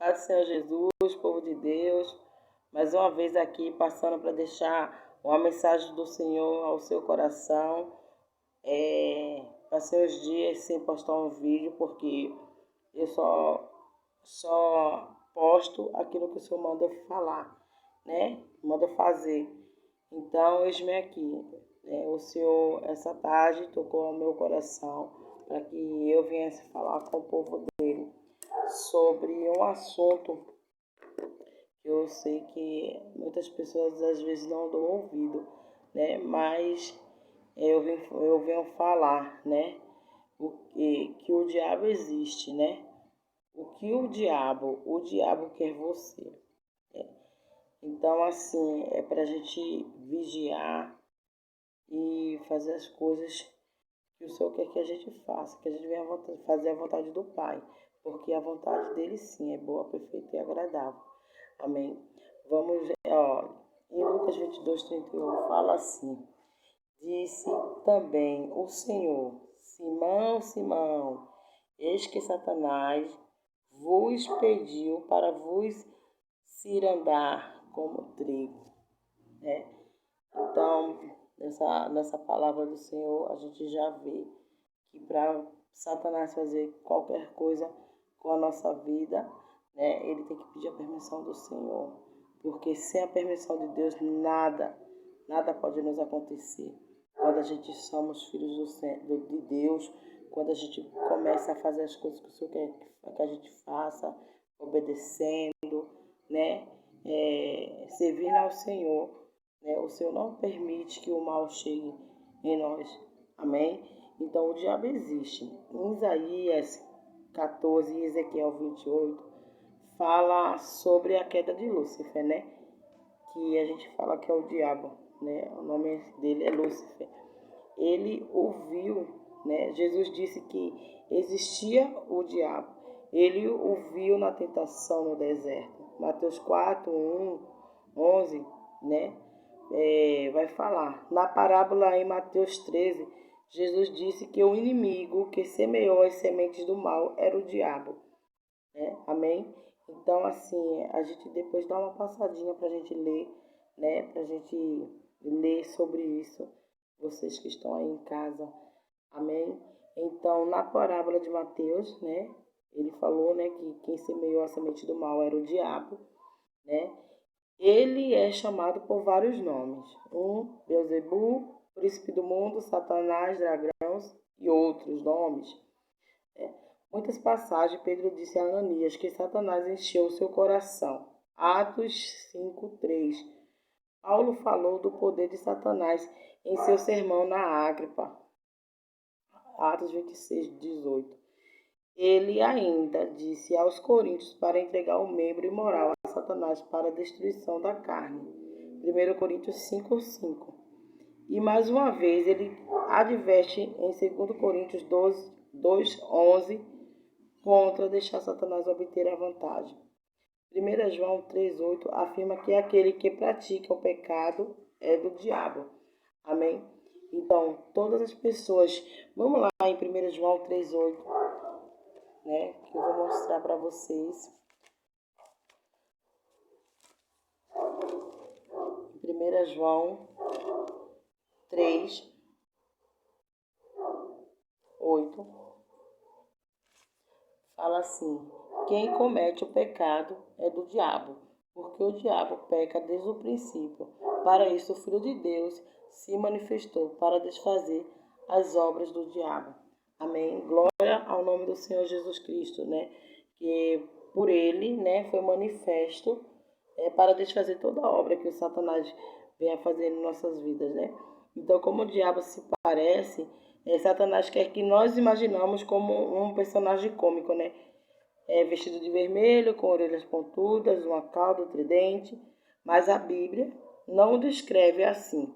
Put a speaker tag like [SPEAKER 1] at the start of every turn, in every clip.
[SPEAKER 1] Paz do Senhor Jesus, povo de Deus, mais uma vez aqui passando para deixar uma mensagem do Senhor ao seu coração. Passei os dias sem postar um vídeo porque eu só posto aquilo que o Senhor manda falar, né? Manda fazer. Então, eis-me aqui. O Senhor, essa tarde, tocou ao meu coração para que eu viesse falar com o povo dele sobre um assunto que eu sei que muitas pessoas às vezes não dão ouvido, né? Mas eu venho falar, né? Que o diabo existe, né? O diabo quer você. Então, assim, é para a gente vigiar e fazer as coisas que o Senhor quer que a gente faça, que a gente venha fazer a vontade do Pai, porque a vontade dele sim é boa, perfeita e agradável. Amém? Vamos, em Lucas 22:31 fala assim: disse também o Senhor: Simão, Simão, eis que Satanás vos pediu para vos cirandar como trigo, né? Então, nessa palavra do Senhor, a gente já vê que para Satanás fazer qualquer coisa com a nossa vida, né, ele tem que pedir a permissão do Senhor. Porque sem a permissão de Deus, nada pode nos acontecer. Quando a gente somos filhos de Deus, quando a gente começa a fazer as coisas que o Senhor quer que a gente faça, obedecendo, né, servindo ao Senhor, né, o Senhor não permite que o mal chegue em nós. Amém? Então, o diabo existe. Em Isaías 14 e Ezequiel 28, fala sobre a queda de Lúcifer, né? Que a gente fala que é o diabo, né? O nome dele é Lúcifer. Ele ouviu, né? Jesus disse que existia o diabo. Ele o viu na tentação no deserto. Mateus 4:11, né? Vai falar. Na parábola em Mateus 13, Jesus disse que o inimigo que semeou as sementes do mal era o diabo, né? Amém? Então, assim, a gente depois dá uma passadinha para a gente ler, né? Para a gente ler sobre isso, vocês que estão aí em casa. Amém? Então, na parábola de Mateus, né? Ele falou, né, que quem semeou a semente do mal era o diabo, né? Ele é chamado por vários nomes. Beelzebul, príncipe do mundo, Satanás, dragão e outros nomes. Muitas passagens, Pedro disse a Ananias que Satanás encheu seu coração. Atos 5:3. Paulo falou do poder de Satanás em seu sermão na Ágripa. Atos 26:18. Ele ainda disse aos coríntios para entregar o membro imoral a Satanás para a destruição da carne. 1 Coríntios 5:5. E mais uma vez ele adverte em 2 Coríntios 2:11 contra deixar Satanás obter a vantagem. 1 João 3:8 afirma que aquele que pratica o pecado é do diabo. Amém? Então, todas as pessoas... Vamos lá em 1 João 3:8, né, que eu vou mostrar para vocês. 1 João 3:8 fala assim: quem comete o pecado é do diabo, porque o diabo peca desde o princípio. Para isso o Filho de Deus se manifestou para desfazer as obras do diabo. Amém? Glória ao nome do Senhor Jesus Cristo, né? Que por ele, né, foi manifesto para desfazer toda a obra que o Satanás vem a fazer em nossas vidas, né? Então, como o diabo se parece, Satanás quer que nós imaginamos como um personagem cômico, né? Vestido de vermelho, com orelhas pontudas, uma cauda, tridente. Mas a Bíblia não o descreve assim.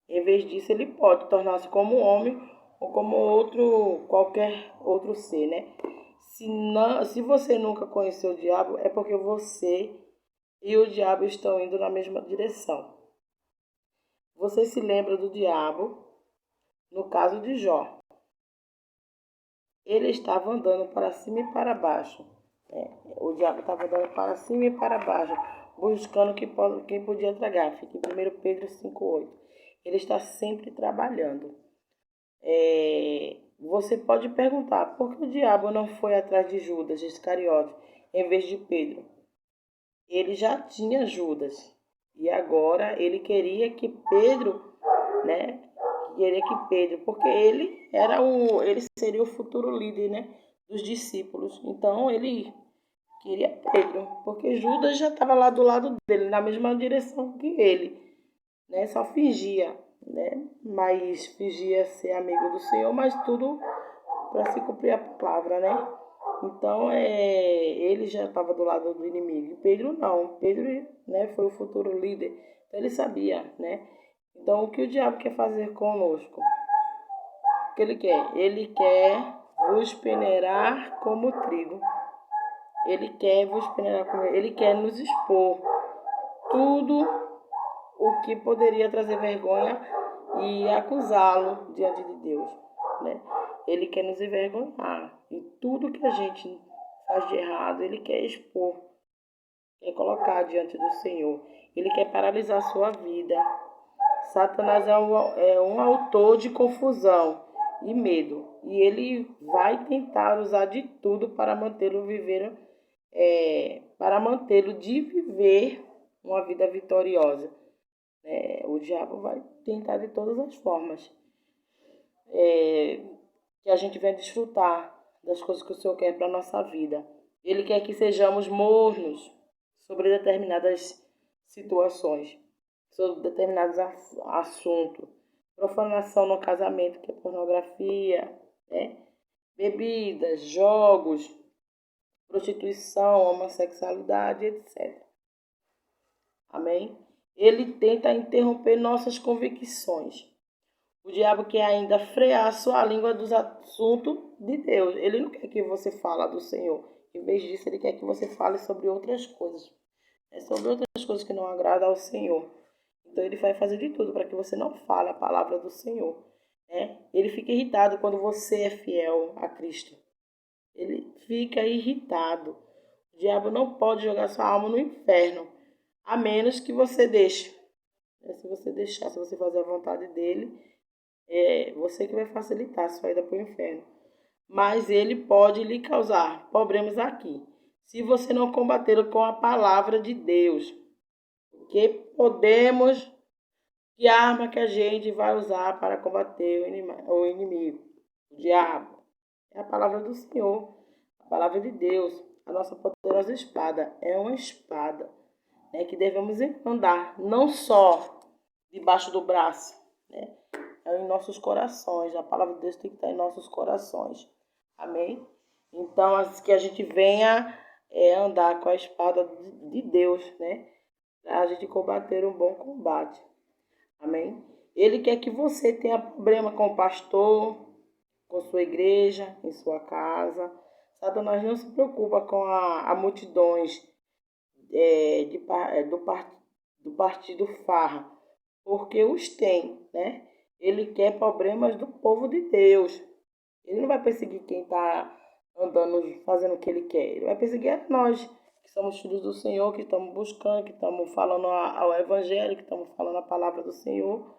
[SPEAKER 1] Em vez disso, ele pode tornar-se como um homem ou como qualquer outro ser, né? Se você nunca conheceu o diabo, é porque você e o diabo estão indo na mesma direção. Você se lembra do diabo no caso de Jó. Ele estava andando para cima e para baixo, O diabo estava dando para cima e para baixo, buscando quem podia tragar. Fica em 1 Pedro 5,8. Ele está sempre trabalhando. Você pode perguntar, por que o diabo não foi atrás de Judas Iscariote em vez de Pedro? Ele já tinha Judas. E agora ele queria que Pedro, né? Porque ele seria o futuro líder, né, dos discípulos. Então ele queria Pedro, porque Judas já estava lá do lado dele, na mesma direção que ele, né? Só fingia, né? Mas fingia ser amigo do Senhor, mas tudo para se cumprir a palavra, né? Então, ele já estava do lado do inimigo. Pedro não. Pedro, né, foi o futuro líder. Então, ele sabia, né? Então, o que o diabo quer fazer conosco? O que ele quer? Ele quer vos peneirar como trigo. Ele quer vos peneirar como... Ele quer nos expor tudo o que poderia trazer vergonha e acusá-lo diante de Deus, né? Ele quer nos envergonhar. E tudo que a gente faz de errado, ele quer expor, quer colocar diante do Senhor. Ele quer paralisar a sua vida. Satanás é um autor de confusão e medo. E ele vai tentar usar de tudo para mantê-lo de viver uma vida vitoriosa. O diabo vai tentar de todas as formas que a gente venha desfrutar das coisas que o Senhor quer para a nossa vida. Ele quer que sejamos mornos sobre determinadas situações, sobre determinados assuntos. Profanação no casamento, que é pornografia, né? Bebidas, jogos, prostituição, homossexualidade, etc. Amém? Ele tenta interromper nossas convicções. O diabo quer ainda frear a sua língua dos assuntos de Deus. Ele não quer que você fale do Senhor. Em vez disso, ele quer que você fale sobre outras coisas. Sobre outras coisas que não agradam ao Senhor. Então, ele vai fazer de tudo para que você não fale a palavra do Senhor. Ele fica irritado quando você é fiel a Cristo. Ele fica irritado. O diabo não pode jogar sua alma no inferno, a menos que você deixe. Se você deixar, se você fazer a vontade dele, você que vai facilitar a sua ida para o inferno. Mas ele pode lhe causar problemas aqui, se você não combatê-lo com a palavra de Deus. Que arma que a gente vai usar para combater o inimigo, o diabo? É a palavra do Senhor, a palavra de Deus. A nossa poderosa espada é uma espada, que devemos andar, não só debaixo do braço, em nossos corações. A palavra de Deus tem que estar em nossos corações. Amém? Então, que a gente venha andar com a espada de Deus, para a gente combater um bom combate. Amém? Ele quer que você tenha problema com o pastor, com sua igreja, em sua casa. Satanás não se preocupa com a multidões do partido Farra, porque os tem, Ele quer problemas do povo de Deus. Ele não vai perseguir quem está andando, fazendo o que ele quer. Ele vai perseguir nós, que somos filhos do Senhor, que estamos buscando, que estamos falando ao Evangelho, que estamos falando a palavra do Senhor.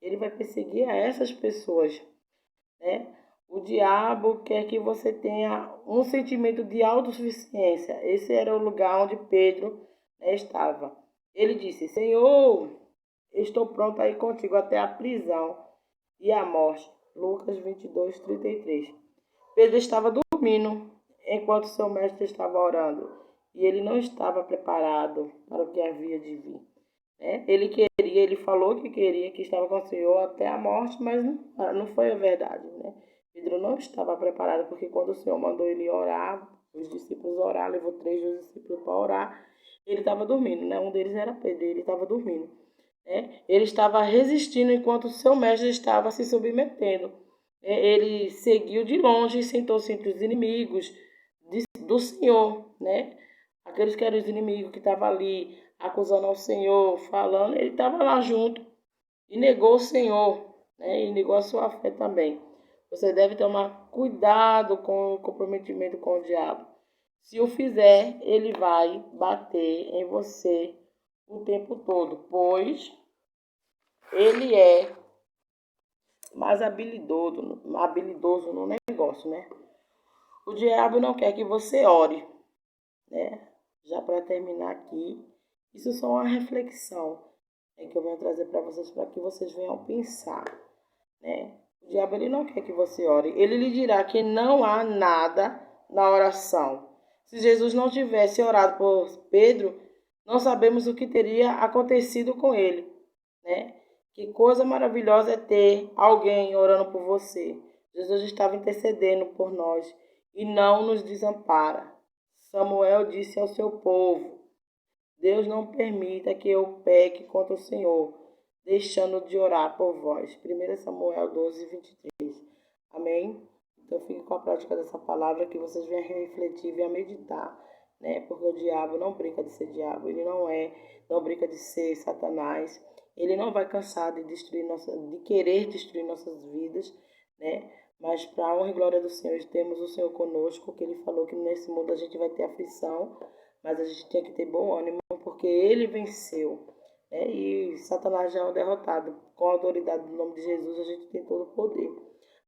[SPEAKER 1] Ele vai perseguir a essas pessoas, O diabo quer que você tenha um sentimento de autossuficiência. Esse era o lugar onde Pedro estava. Ele disse: Senhor, estou pronto a ir contigo até a prisão e a morte. Lucas 22:33. Pedro estava dormindo enquanto seu mestre estava orando. E ele não estava preparado para o que havia de vir. Ele falou que queria, que estava com o Senhor até a morte, mas não foi a verdade, Pedro não estava preparado, porque quando o Senhor mandou ele orar, os discípulos orar, levou 3 dos discípulos para orar, ele estava dormindo, Um deles era Pedro, ele estava dormindo. Ele estava resistindo enquanto o seu mestre estava se submetendo. Ele seguiu de longe e sentou-se entre os inimigos do Senhor, Aqueles que eram os inimigos que estavam ali acusando ao Senhor, falando, ele estava lá junto e negou o Senhor, e negou a sua fé também. Você deve tomar cuidado com o comprometimento com o diabo. Se o fizer, ele vai bater em você o tempo todo, pois ele é mais habilidoso no negócio, né? O diabo não quer que você ore, né? Já para terminar aqui, isso é só uma reflexão, né, que eu venho trazer para que vocês venham pensar, né? O diabo ele não quer que você ore. Ele lhe dirá que não há nada na oração. Se Jesus não tivesse orado por Pedro, não sabemos o que teria acontecido com ele, né? Que coisa maravilhosa é ter alguém orando por você. Jesus estava intercedendo por nós e não nos desampara. Samuel disse ao seu povo: Deus não permita que eu peque contra o Senhor, deixando de orar por vós. 1 Samuel 12, 23. Amém? Então fique com a prática dessa palavra, que vocês venham refletir, venham meditar, né? Porque o diabo não brinca de ser diabo, ele não brinca de ser Satanás. Ele não vai cansar de querer destruir nossas vidas, né? Mas para a honra e glória do Senhor, temos o Senhor conosco, que ele falou que nesse mundo a gente vai ter aflição, mas a gente tem que ter bom ânimo, porque ele venceu, né? E Satanás já é um derrotado. Com a autoridade do nome de Jesus, a gente tem todo o poder.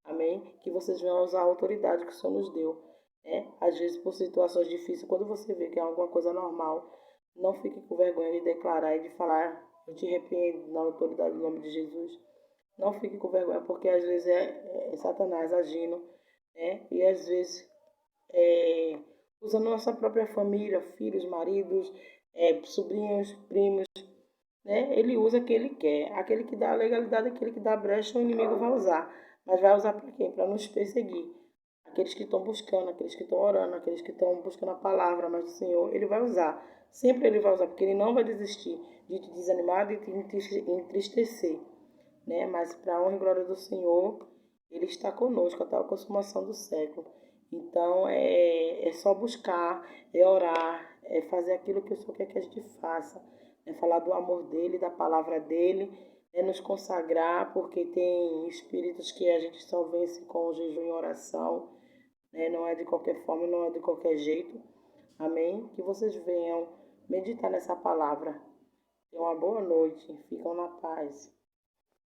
[SPEAKER 1] Amém? Que vocês venham usar a autoridade que o Senhor nos deu, né? Às vezes, por situações difíceis, quando você vê que é alguma coisa normal, não fique com vergonha de declarar e de falar: eu te repreendo na autoridade do nome de Jesus. Não fique com vergonha, porque às vezes é Satanás agindo, né? E às vezes usando nossa própria família, filhos, maridos, sobrinhos, primos, né? Ele usa quem ele quer. Aquele que dá a legalidade, aquele que dá a brecha, o inimigo vai usar. Mas vai usar para quem? Para nos perseguir. Aqueles que estão buscando, aqueles que estão orando, aqueles que estão buscando a palavra, mas o Senhor, ele vai usar. Sempre ele vai usar, porque ele não vai desistir de te desanimar, de te entristecer, né? Mas para a honra e glória do Senhor, ele está conosco até a consumação do século. Então é só buscar, é orar, é fazer aquilo que o Senhor quer que a gente faça, é falar do amor dele, da palavra dele, é nos consagrar, porque tem espíritos que a gente só vence com o jejum e oração, né? Não é de qualquer forma, não é de qualquer jeito. Amém? Que vocês venham meditar nessa palavra. Tenham uma boa noite, ficam na paz.